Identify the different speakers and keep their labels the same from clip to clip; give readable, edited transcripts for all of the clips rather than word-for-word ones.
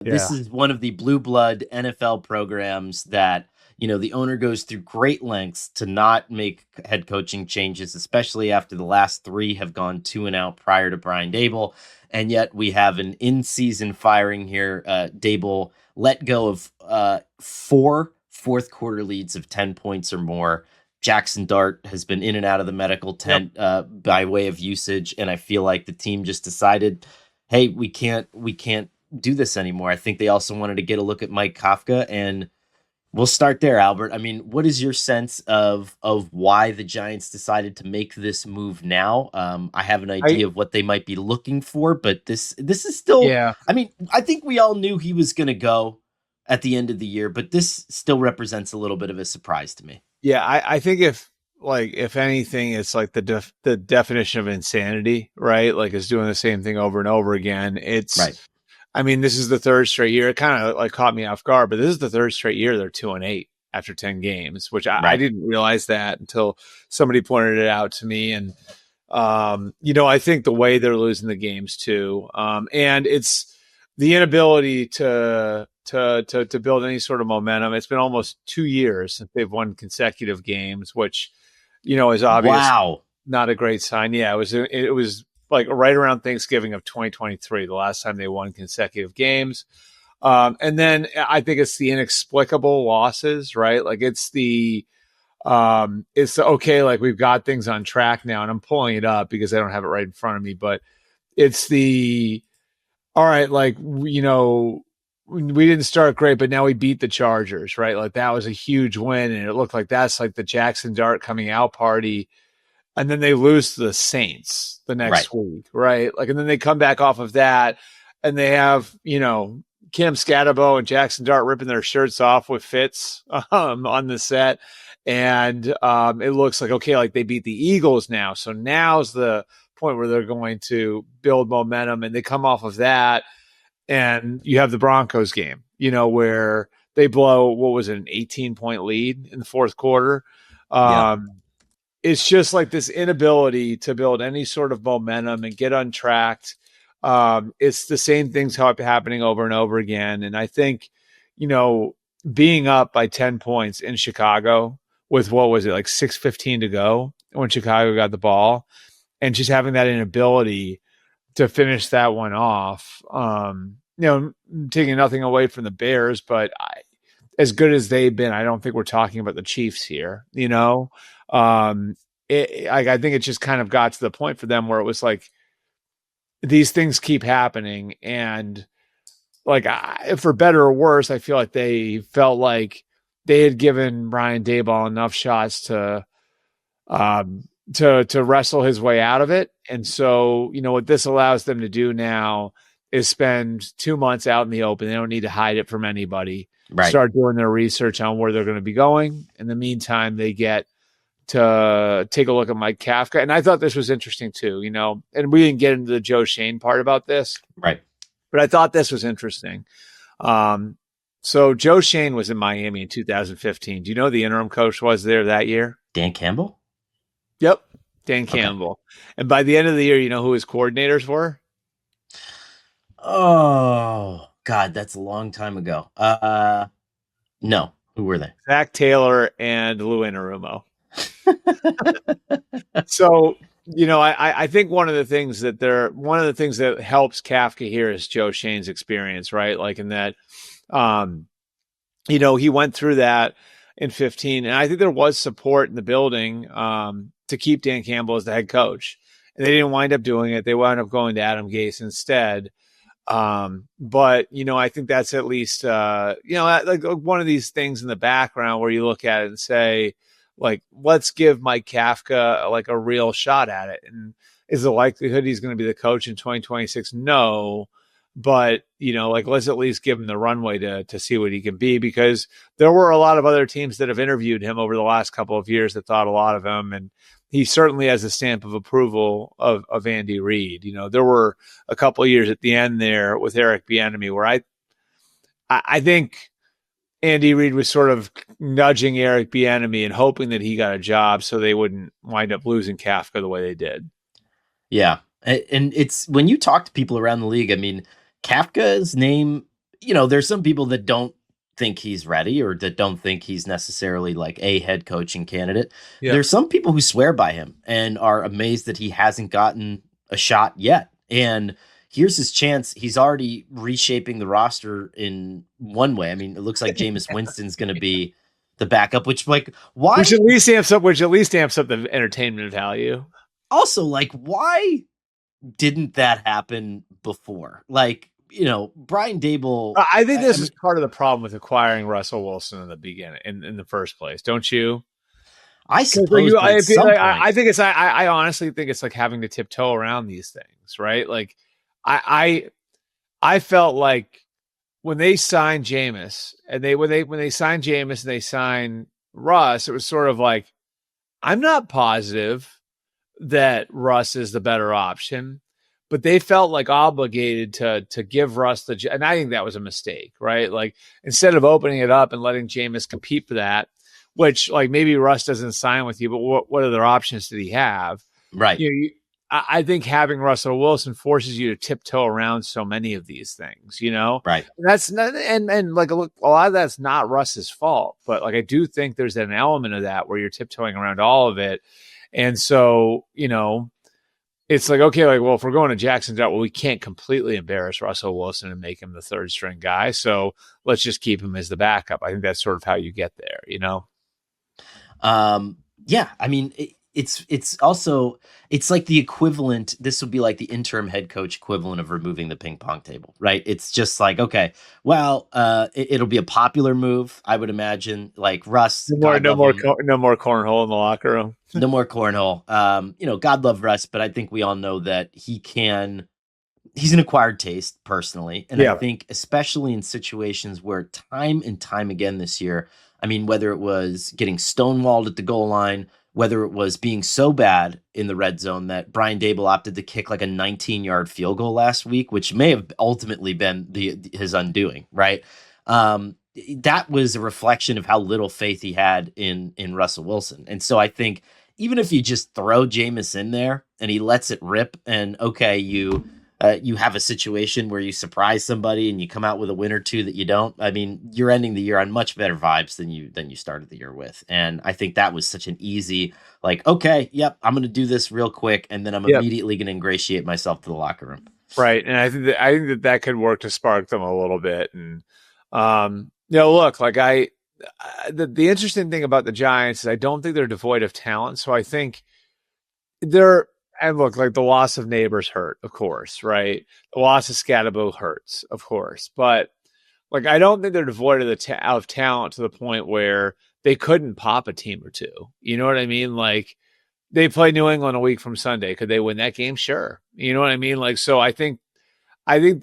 Speaker 1: This
Speaker 2: Yeah.
Speaker 1: is one of the blue blood NFL programs that, the owner goes through great lengths to not make head coaching changes, especially after the last three have gone 2-0 prior to Brian Daboll. And yet we have an in-season firing here. Daboll let go of four fourth quarter leads of 10 points or more. Jackson Dart has been in and out of the medical
Speaker 2: Yep.
Speaker 1: tent by way of usage, and I feel like the team just decided, hey, we can't do this anymore. I think they also wanted to get a look at Mike Kafka, and we'll start there, Albert. I mean, what is your sense of why the Giants decided to make this move now? I have an
Speaker 2: I
Speaker 1: idea of what they might be looking for, but this is still.
Speaker 2: yeah.
Speaker 1: I mean, I think we all knew he was going to go at the end of the year, but this still represents a little bit of a surprise to me.
Speaker 2: Yeah, I think if anything, it's like the definition of insanity, right? Like it's doing the same thing over and over again.
Speaker 1: Right.
Speaker 2: I mean, this is the third straight year. It kind of like caught me off guard, but this is the third straight year they're 2-8 after 10 games, which I
Speaker 1: Right.
Speaker 2: didn't realize that until somebody pointed it out to me. And I think the way they're losing the games too, and it's the inability to build any sort of momentum. It's been almost 2 years since they've won consecutive games, which is obvious
Speaker 1: Wow.
Speaker 2: not a great sign. Yeah, it was like right around Thanksgiving of 2023, the last time they won consecutive games. And then I think it's the inexplicable losses, right? Like it's okay, like we've got things on track now, and I'm pulling it up because I don't have it right in front of me, but it's the all right, like we didn't start great, but now we beat the Chargers, right? Like that was a huge win, and it looked like that's like the Jackson Dart coming out party. And then they lose to the Saints the
Speaker 1: Right.
Speaker 2: next week, right? Like, and then they come back off of that, and they have Kim Scatabo and Jackson Dart ripping their shirts off with Fitz on the set, and it looks like okay, like they beat the Eagles now, so now's the point where they're going to build momentum, and they come off of that, and you have the Broncos game, where they blow what was it, an 18-point lead in the fourth quarter.
Speaker 1: Yeah.
Speaker 2: It's just like this inability to build any sort of momentum and get untracked. It's the same things happening over and over again. And I think, being up by 10 points in Chicago with what was it, like 6:15 to go when Chicago got the ball, and just having that inability to finish that one off, taking nothing away from the Bears, but as good as they've been, I don't think we're talking about the Chiefs here, I think it just kind of got to the point for them where it was like these things keep happening, and like for better or worse, I feel like they felt like they had given Brian Daboll enough shots to wrestle his way out of it. And so, what this allows them to do now is spend 2 months out in the open. They don't need to hide it from anybody.
Speaker 1: Right.
Speaker 2: Start doing their research on where they're going to be going. In the meantime, they get to take a look at Mike Kafka. And I thought this was interesting too, and we didn't get into the Joe Schoen part about this,
Speaker 1: Right.
Speaker 2: but I thought this was interesting. So Joe Schoen was in Miami in 2015. Do you know who the interim coach was there that year?
Speaker 1: Dan Campbell?
Speaker 2: Yep. Dan Campbell. Okay. And by the end of the year, you know who his coordinators were?
Speaker 1: Oh, God, that's a long time ago. No. Who were they?
Speaker 2: Zach Taylor and Lou Anarumo. So, I think one of the things that helps Kafka here is Joe Schoen's experience, right? Like in that, he went through that in 15, and I think there was support in the building to keep Dan Campbell as the head coach. And they didn't wind up doing it. They wound up going to Adam Gase instead. But I think that's at least like one of these things in the background where you look at it and say, like, let's give Mike Kafka like a real shot at it. And is the likelihood he's going to be the coach in 2026? No. But, like, let's at least give him the runway to see what he can be, because there were a lot of other teams that have interviewed him over the last couple of years that thought a lot of him. And he certainly has a stamp of approval of Andy Reid. There were a couple of years at the end there with Eric Bieniemy where I think Andy Reid was sort of nudging Eric Bieniemy and hoping that he got a job so they wouldn't wind up losing Kafka the way they did.
Speaker 1: Yeah. And it's when you talk to people around the league, I mean, Kafka's name there's some people that don't think he's ready or that don't think he's necessarily like a head coaching candidate.
Speaker 2: Yeah.
Speaker 1: There's some people who swear by him and are amazed that he hasn't gotten a shot yet. And here's his chance. He's already reshaping the roster in one way. I mean, it looks like Jameis Winston's going to be the backup, which like
Speaker 2: Which
Speaker 1: why
Speaker 2: at least amps up the entertainment value.
Speaker 1: also like why didn't that happen before? Like, Brian Daboll,
Speaker 2: I think
Speaker 1: I
Speaker 2: this
Speaker 1: mean,
Speaker 2: is part of the problem with acquiring Russell Wilson in the beginning, in the first place, don't you?
Speaker 1: I
Speaker 2: Because like
Speaker 1: suppose, but at some point,
Speaker 2: I think I honestly think it's like having to tiptoe around these things, right? Like, I felt like when they signed Jameis and when they signed Jameis and they signed Russ, it was sort of like I'm not positive that Russ is the better option, but they felt like obligated to give Russ and I think that was a mistake, right? Like instead of opening it up and letting Jameis compete for that, which like maybe Russ doesn't sign with you, but what other options did he have?
Speaker 1: right,
Speaker 2: I think having Russell Wilson forces you to tiptoe around so many of these things,
Speaker 1: right.
Speaker 2: And that's not, and like look, a lot of that's not Russ's fault, but like I do think there's an element of that where you're tiptoeing around all of it. And so, it's like, okay, like, well, if we're going to Jackson's out, well, we can't completely embarrass Russell Wilson and make him the third string guy. So let's just keep him as the backup. I think that's sort of how you get there.
Speaker 1: Yeah, I mean, it's also it's like the equivalent. This would be like the interim head coach equivalent of removing the ping pong table, right? It's just like, okay, well, it'll be a popular move, I would imagine. Like Russ, God love him,
Speaker 2: No more cornhole in the locker room.
Speaker 1: no more cornhole. God love Russ, but I think we all know that he's an acquired taste personally. And I
Speaker 2: Yeah.
Speaker 1: think, especially in situations where time and time again this year, I mean, whether it was getting stonewalled at the goal line, whether it was being so bad in the red zone that Brian Daboll opted to kick like a 19-yard field goal last week, which may have ultimately been his undoing, right? That was a reflection of how little faith he had in Russell Wilson. And so I think even if you just throw Jameis in there and he lets it rip, and okay, you have a situation where you surprise somebody and you come out with a win or two that you don't. I mean, you're ending the year on much better vibes than you started the year with. And I think that was such an easy, like, okay, yep, I'm going to do this real quick, and then I'm
Speaker 2: Yep.
Speaker 1: immediately going to ingratiate myself to the locker room.
Speaker 2: Right. And I think that could work to spark them a little bit. And, look, like the interesting thing about the Giants is I don't think they're devoid of talent. So I think and look, like the loss of Neighbors hurt, of course, right? The loss of Scatabo hurts, of course, but like I don't think they're devoid of talent to the point where they couldn't pop a team or two. You know what I mean? Like they play New England a week from Sunday. Could they win that game? Sure. You know what I mean? Like so, I think I think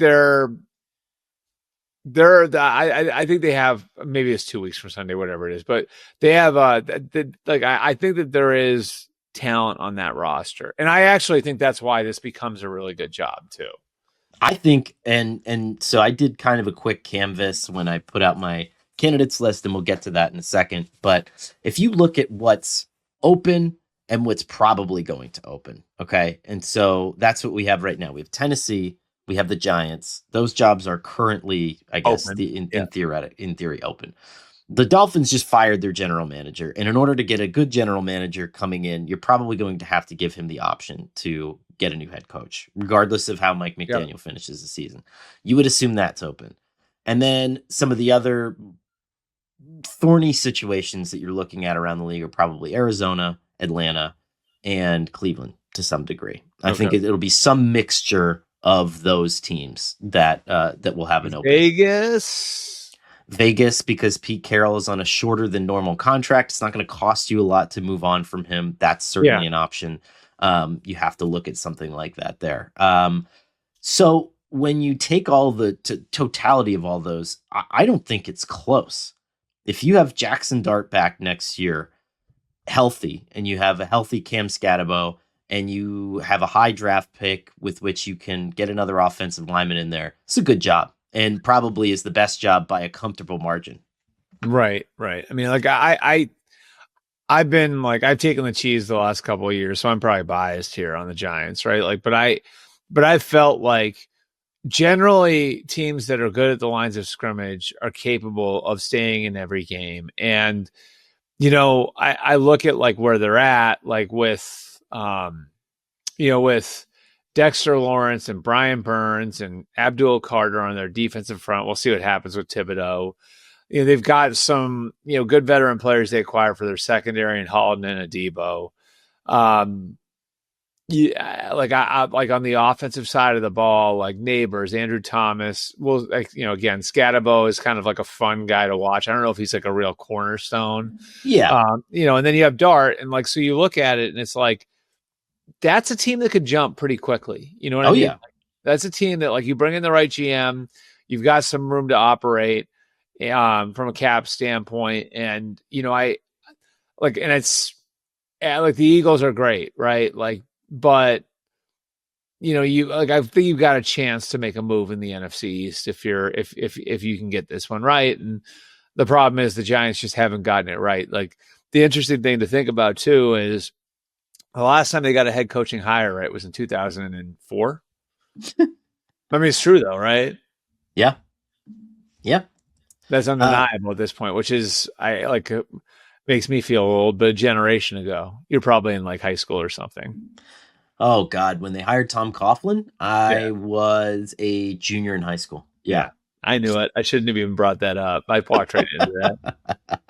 Speaker 2: they have maybe it's 2 weeks from Sunday, whatever it is, but they have I think that there is talent on that roster. And I actually think that's why this becomes a really good job too.
Speaker 1: I think, and so I did kind of a quick canvas when I put out my candidates list, and we'll get to that in a second. But if you look at what's open and what's probably going to open, okay, and so that's what we have right now. We have Tennessee, we have the Giants. Those jobs are currently, I guess,
Speaker 2: Open.
Speaker 1: in theory, open. The Dolphins just fired their general manager. And in order to get a good general manager coming in, you're probably going to have to give him the option to get a new head coach, regardless of how Mike
Speaker 2: Yep.
Speaker 1: McDaniel finishes the season. You would assume that's open. And then some of the other thorny situations that you're looking at around the league are probably Arizona, Atlanta, and Cleveland to some degree. I think it'll be some mixture of those teams that will have an opening. Vegas, because Pete Carroll is on a shorter than normal contract. It's not going to cost you a lot to move on from him. That's certainly an option. You have to look at something like that there. So when you take all the totality of all those, I don't think it's close. If you have Jackson Dart back next year, healthy, and you have a healthy Cam Scatabo, and you have a high draft pick with which you can get another offensive lineman in there, it's a good job. And probably is the best job by a comfortable margin.
Speaker 2: Right. I mean, like I've been like I've taken the cheese the last couple of years, so I'm probably biased here on the Giants, right? Like, but I felt like generally teams that are good at the lines of scrimmage are capable of staying in every game. And, I look at like where they're at, like with Dexter Lawrence and Brian Burns and Abdul Carter on their defensive front. We'll see what happens with Thibodeau. They've got some, good veteran players they acquire for their secondary and Holland and Adebo. Yeah, like on the offensive side of the ball, like Neighbors, Andrew Thomas. Well, again, Scatabo is kind of like a fun guy to watch. I don't know if he's like a real cornerstone.
Speaker 1: Yeah.
Speaker 2: And then you have Dart, and like so you look at it, and it's like that's a team that could jump pretty quickly. You know what I mean?
Speaker 1: Yeah.
Speaker 2: That's a team that like you bring in the right GM, you've got some room to operate from a cap standpoint, and I like, and it's like the Eagles are great, right? Like. But you like I think you've got a chance to make a move in the NFC East if you can get this one right. And the problem is the Giants just haven't gotten it right. Like the interesting thing to think about too is the last time they got a head coaching hire right was in 2004. I mean, it's true though, right?
Speaker 1: Yeah. Yeah.
Speaker 2: That's undeniable at this point, which is makes me feel old, but a generation ago. You're probably in like high school or something.
Speaker 1: Oh God, when they hired Tom Coughlin, I was a junior in high school. Yeah.
Speaker 2: I knew it. I shouldn't have even brought that up. I walked right into that.